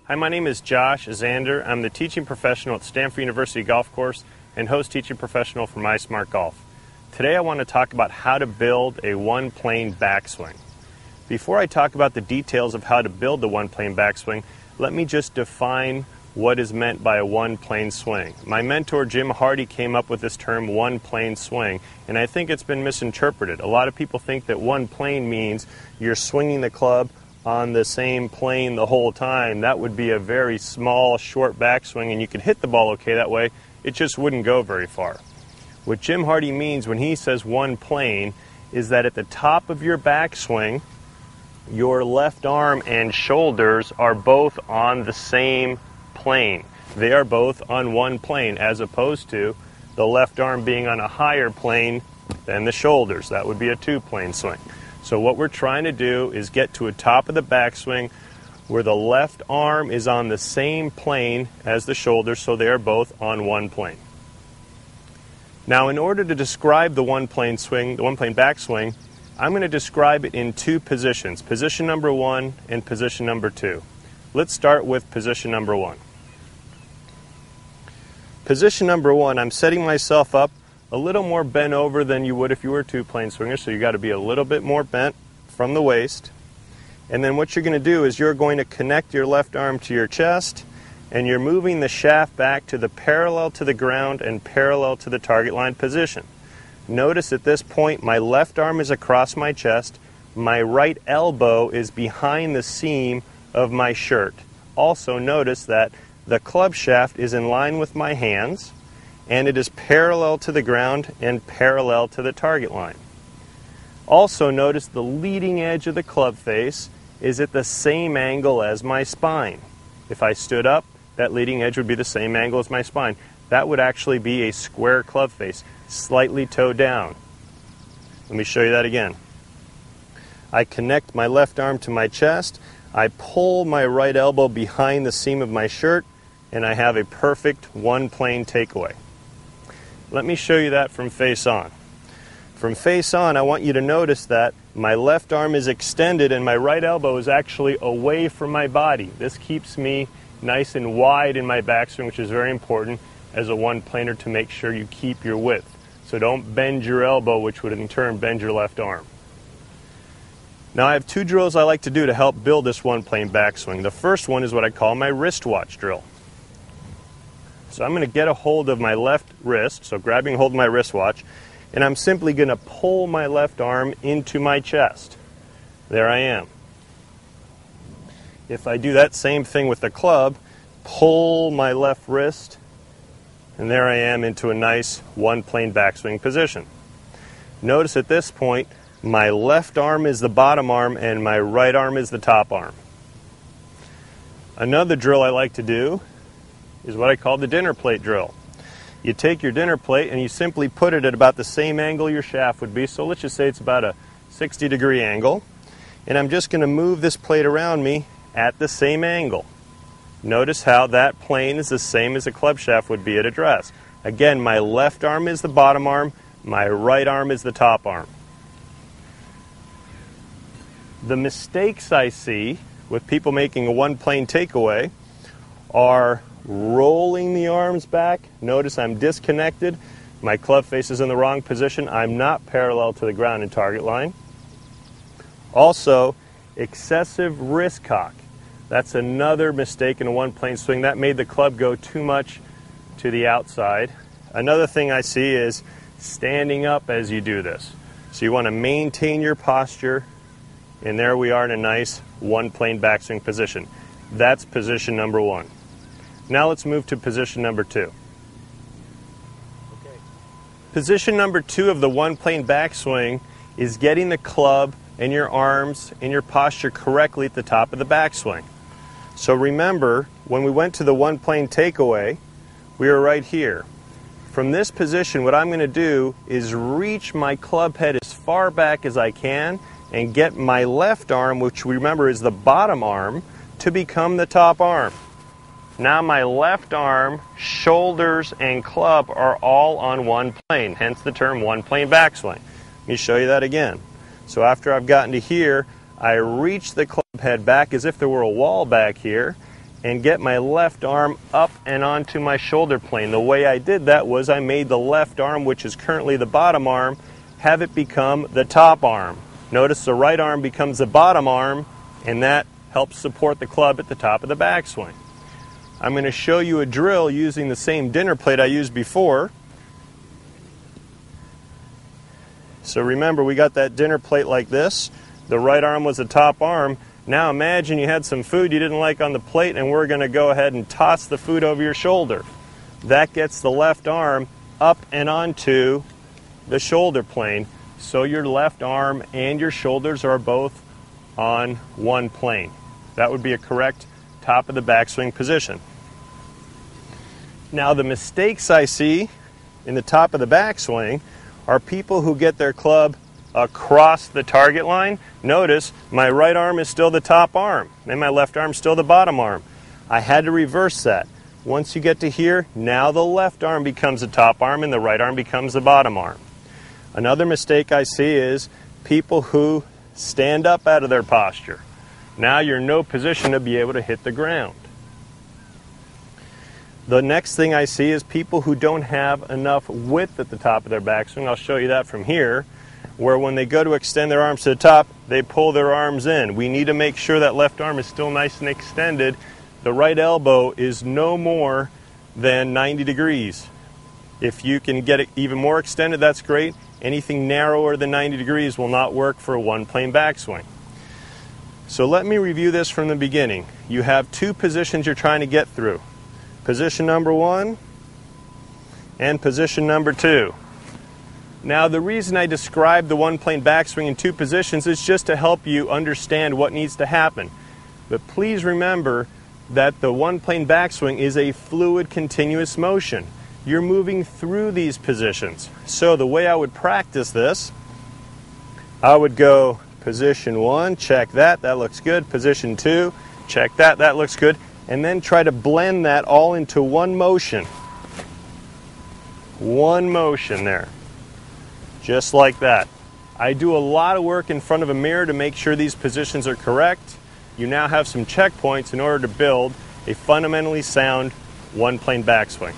Hi, my name is Josh Zander. I'm the teaching professional at Stanford University Golf Course and host teaching professional for MySmart Golf. Today I want to talk about how to build a one-plane backswing. Before I talk about the details of how to build the one-plane backswing, let me just define what is meant by a one-plane swing. My mentor Jim Hardy came up with this term one-plane swing, and I think it's been misinterpreted. A lot of people think that one plane means you're swinging the club on the same plane the whole time. That would be a very small, short backswing, and you could hit the ball okay that way. It just wouldn't go very far. What Jim Hardy means when he says one plane is that at the top of your backswing, your left arm and shoulders are both on the same plane. They are both on one plane, as opposed to the left arm being on a higher plane than the shoulders. That would be a two-plane swing. So what we're trying to do is get to a top of the backswing where the left arm is on the same plane as the shoulders, so they are both on one plane. Now, in order to describe the one-plane swing, the one-plane backswing, I'm going to describe it in two positions, position number one and position number two. Let's start with position number one. Position number one, I'm setting myself up a little more bent over than you would if you were a two-plane swinger, so you got to be a little bit more bent from the waist. And then what you're going to do is you're going to connect your left arm to your chest, and you're moving the shaft back to the parallel to the ground and parallel to the target line position. Notice at this point my left arm is across my chest, my right elbow is behind the seam of my shirt. Also notice that the club shaft is in line with my hands, and it is parallel to the ground and parallel to the target line. Also notice the leading edge of the club face is at the same angle as my spine. If I stood up, that leading edge would be the same angle as my spine. That would actually be a square club face, slightly toe down. Let me show you that again. I connect my left arm to my chest, I pull my right elbow behind the seam of my shirt, and I have a perfect one-plane takeaway. Let me show you that from face on. From face on, I want you to notice that my left arm is extended and my right elbow is actually away from my body. This keeps me nice and wide in my backswing, which is very important as a one-planer to make sure you keep your width. So don't bend your elbow, which would in turn bend your left arm. Now I have two drills I like to do to help build this one-plane backswing. The first one is what I call my wristwatch drill. So I'm going to get a hold of my left wrist, so grabbing a hold of my wristwatch, and I'm simply going to pull my left arm into my chest. There I am. If I do that same thing with the club, pull my left wrist, and there I am into a nice one-plane backswing position. Notice at this point, my left arm is the bottom arm and my right arm is the top arm. Another drill I like to do is what I call the dinner plate drill. You take your dinner plate and you simply put it at about the same angle your shaft would be. So let's just say it's about a 60-degree angle. And I'm just going to move this plate around me at the same angle. Notice how that plane is the same as a club shaft would be at address. Again, my left arm is the bottom arm, my right arm is the top arm. The mistakes I see with people making a one-plane takeaway are rolling the arms back. Notice I'm disconnected. My club face is in the wrong position. I'm not parallel to the ground and target line. Also, excessive wrist cock. That's another mistake in a one-plane swing. That made the club go too much to the outside. Another thing I see is standing up as you do this. So you want to maintain your posture, and there we are in a nice one-plane backswing position. That's position number one. Now let's move to position number two. Okay. Position number two of the one-plane backswing is getting the club and your arms and your posture correctly at the top of the backswing. So remember, when we went to the one-plane takeaway, we were right here. From this position, what I'm going to do is reach my club head as far back as I can and get my left arm, which we remember is the bottom arm, to become the top arm. Now my left arm, shoulders, and club are all on one plane, hence the term one-plane backswing. Let me show you that again. So after I've gotten to here, I reach the club head back as if there were a wall back here, and get my left arm up and onto my shoulder plane. The way I did that was I made the left arm, which is currently the bottom arm, have it become the top arm. Notice the right arm becomes the bottom arm, and that helps support the club at the top of the backswing. I'm going to show you a drill using the same dinner plate I used before. So remember, we got that dinner plate like this. The right arm was the top arm. Now imagine you had some food you didn't like on the plate, and we're going to go ahead and toss the food over your shoulder. That gets the left arm up and onto the shoulder plane, so your left arm and your shoulders are both on one plane. That would be a correct top of the backswing position. Now the mistakes I see in the top of the backswing are people who get their club across the target line. Notice my right arm is still the top arm and my left arm still the bottom arm. I had to reverse that. Once you get to here, now the left arm becomes the top arm and the right arm becomes the bottom arm. Another mistake I see is people who stand up out of their posture. Now you're in no position to be able to hit the ground. The next thing I see is people who don't have enough width at the top of their backswing. I'll show you that from here, where when they go to extend their arms to the top, they pull their arms in. We need to make sure that left arm is still nice and extended. The right elbow is no more than 90 degrees. If you can get it even more extended, that's great. Anything narrower than 90 degrees will not work for a one-plane backswing. So let me review this from the beginning. You have two positions you're trying to get through. Position number 1 and position number 2. Now the reason I describe the one-plane backswing in two positions is just to help you understand what needs to happen. But please remember that the one-plane backswing is a fluid, continuous motion. You're moving through these positions. So the way I would practice this, I would go position 1, check that, that looks good. Position 2, check that, that looks good. And then try to blend that all into one motion. One motion there. Just like that. I do a lot of work in front of a mirror to make sure these positions are correct. You now have some checkpoints in order to build a fundamentally sound one-plane backswing.